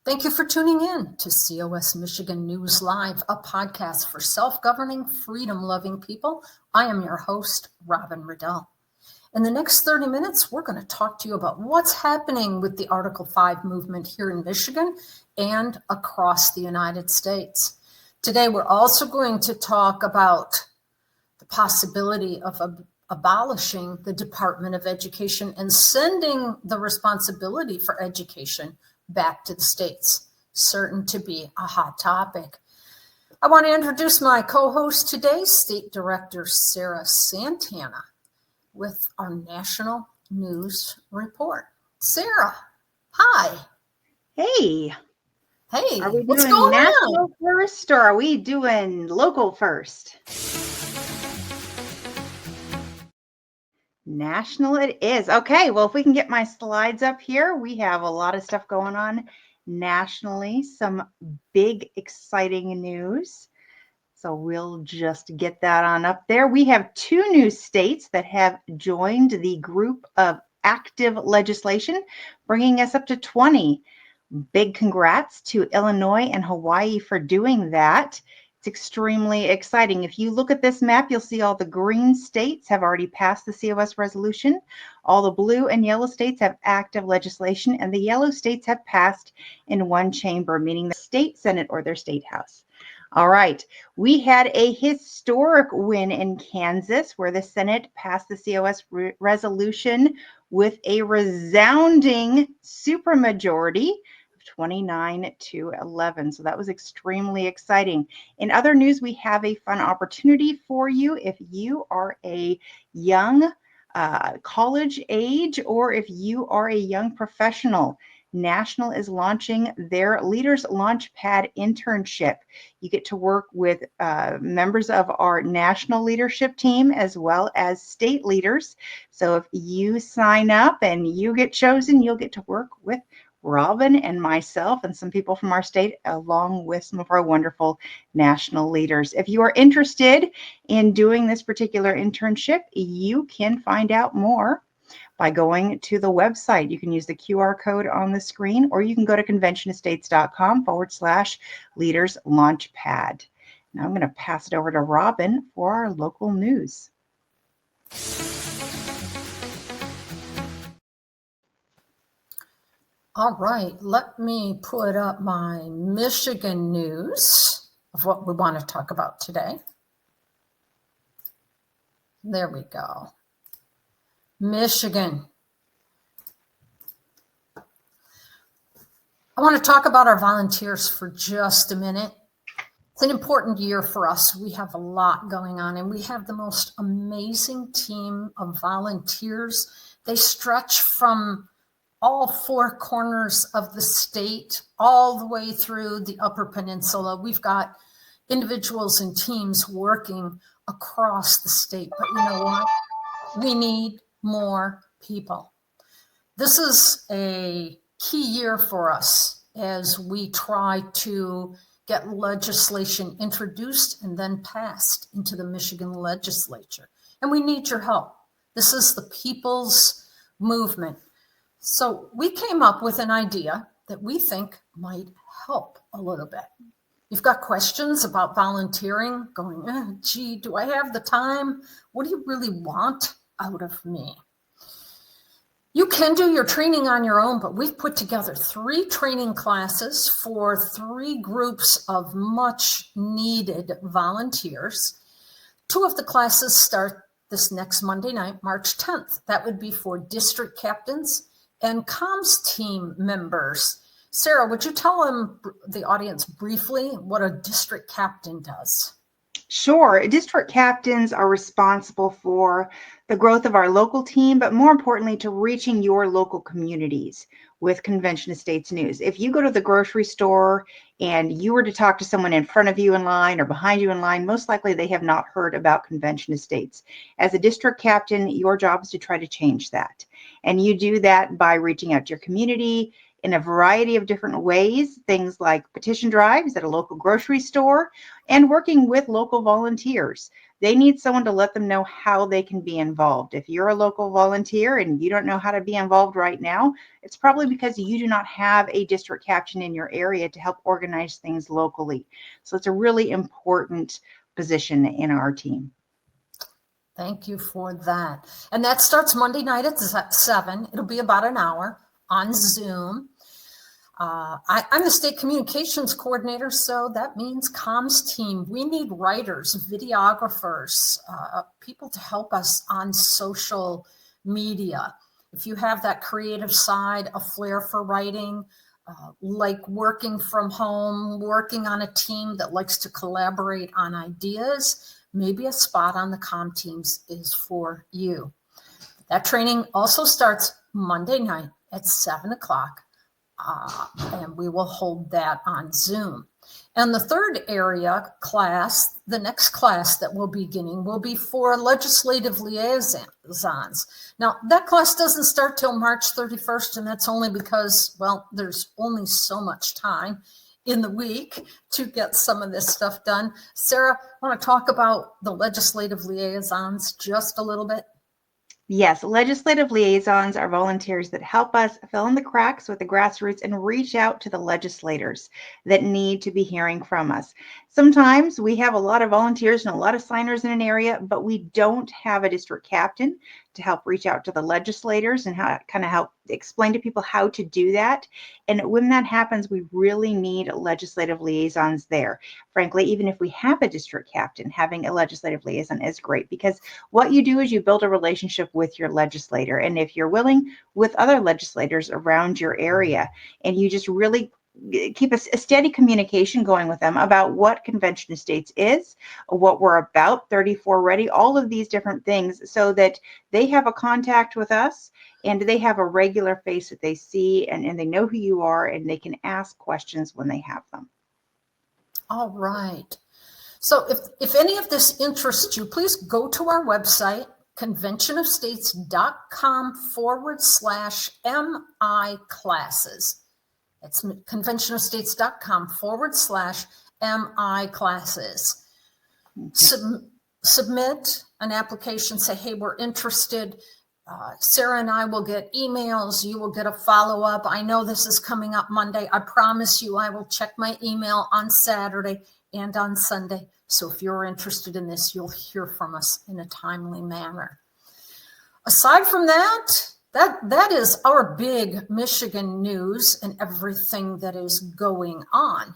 Thank you for tuning in to COS Michigan News Live, a podcast for self-governing, freedom-loving people. I am your host, Robin Riddell. In the next 30 minutes, we're going to talk to you about what's happening with the Article 5 movement here in Michigan and across the United States. Today, we're also going to talk about the possibility of abolishing the Department of Education and sending the responsibility for education back to the states, certain to be a hot topic. I want to introduce my co-host today, State Director Sarah Santana, with our national news report. Sarah, hi. Hey. Hey, are we what's doing going national on? first, or are we doing local first? National it is. Okay, well, if we can get my slides up here, we have a lot of stuff going on nationally, some big, exciting news. So we'll just get that on up there. We have 2 new states that have joined the group of active legislation, bringing us up to 20. Big congrats to Illinois and Hawaii for doing that. It's extremely exciting. If you look at this map, you'll see all the green states have already passed the COS resolution. All the blue and yellow states have active legislation, and the yellow states have passed in one chamber, meaning the state senate or their state house. All right, we had a historic win in Kansas where the Senate passed the COS resolution with a resounding supermajority. 29-11. So that was extremely exciting. In other news, we have a fun opportunity for you if you are a young college age or if you are a young professional. National is launching their Leaders Launchpad internship. You get to work with members of our national leadership team as well as state leaders. So if you sign up and you get chosen, you'll get to work with Robin and myself and some people from our state, along with some of our wonderful national leaders. If you are interested in doing this particular internship, you can find out more by going to the website. You can use the QR code on the screen, or you can go to conventionestates.com/Leaders Launchpad. Now I'm going to pass it over to Robin for our local news. All right, let me put up my Michigan news of what we want to talk about today. There we go. Michigan. I want to talk about our volunteers for just a minute. It's an important year for us. We have a lot going on, and we have the most amazing team of volunteers. They stretch from all 4 corners of the state, all the way through the Upper Peninsula. We've got individuals and teams working across the state, but you know what? We need more people. This is a key year for us as we try to get legislation introduced and then passed into the Michigan legislature. And we need your help. This is the people's movement. So we came up with an idea that we think might help a little bit. You've got questions about volunteering, going, gee, do I have the time? What do you really want out of me? You can do your training on your own, but we've put together 3 training classes for 3 groups of much needed volunteers. 2 of the classes start this next Monday night, March 10th. That would be for district captains and comms team members. Sarah, would you tell the audience briefly what a district captain does? Sure. District captains are responsible for the growth of our local team, but more importantly, to reaching your local communities with Convention Estates news. If you go to the grocery store and you were to talk to someone in front of you in line or behind you in line, most likely they have not heard about Convention Estates. As a district captain, your job is to try to change that. And you do that by reaching out to your community, in a variety of different ways, things like petition drives at a local grocery store and working with local volunteers. They need someone to let them know how they can be involved. If you're a local volunteer and you don't know how to be involved right now, it's probably because you do not have a district captain in your area to help organize things locally. So it's a really important position in our team. Thank you for that. And that starts Monday night at 7. It'll be about an hour on Zoom. I'm the state communications coordinator, so that means comms team. We need writers, videographers, people to help us on social media. If you have that creative side, a flair for writing, like working from home, working on a team that likes to collaborate on ideas, maybe a spot on the comm teams is for you. That training also starts Monday night at 7 o'clock. And we will hold that on Zoom. And the third area class, the next class that we'll be beginning will be for legislative liaisons. Now, that class doesn't start till March 31st, and that's only because, well, there's only so much time in the week to get some of this stuff done. Sarah, want to talk about the legislative liaisons just a little bit? Yes, legislative liaisons are volunteers that help us fill in the cracks with the grassroots and reach out to the legislators that need to be hearing from us. Sometimes we have a lot of volunteers and a lot of signers in an area, but we don't have a district captain to help reach out to the legislators and how kind of help explain to people how to do that. And when that happens, we really need legislative liaisons there. Frankly, even if we have a district captain, having a legislative liaison is great, because what you do is you build a relationship with your legislator. And if you're willing, with other legislators around your area, and you just really keep a steady communication going with them about what Convention of States is, what we're about, 34 Ready, all of these different things, so that they have a contact with us and they have a regular face that they see, and they know who you are, and they can ask questions when they have them. All right. So if any of this interests you, please go to our website, conventionofstates.com/MI classes. It's conventionofstates.com/MI classes. Submit an application, say, hey, we're interested. Sarah and I will get emails. You will get a follow-up. I know this is coming up Monday. I promise you I will check my email on Saturday and on Sunday. So if you're interested in this, you'll hear from us in a timely manner. Aside from that is our big Michigan news and everything that is going on.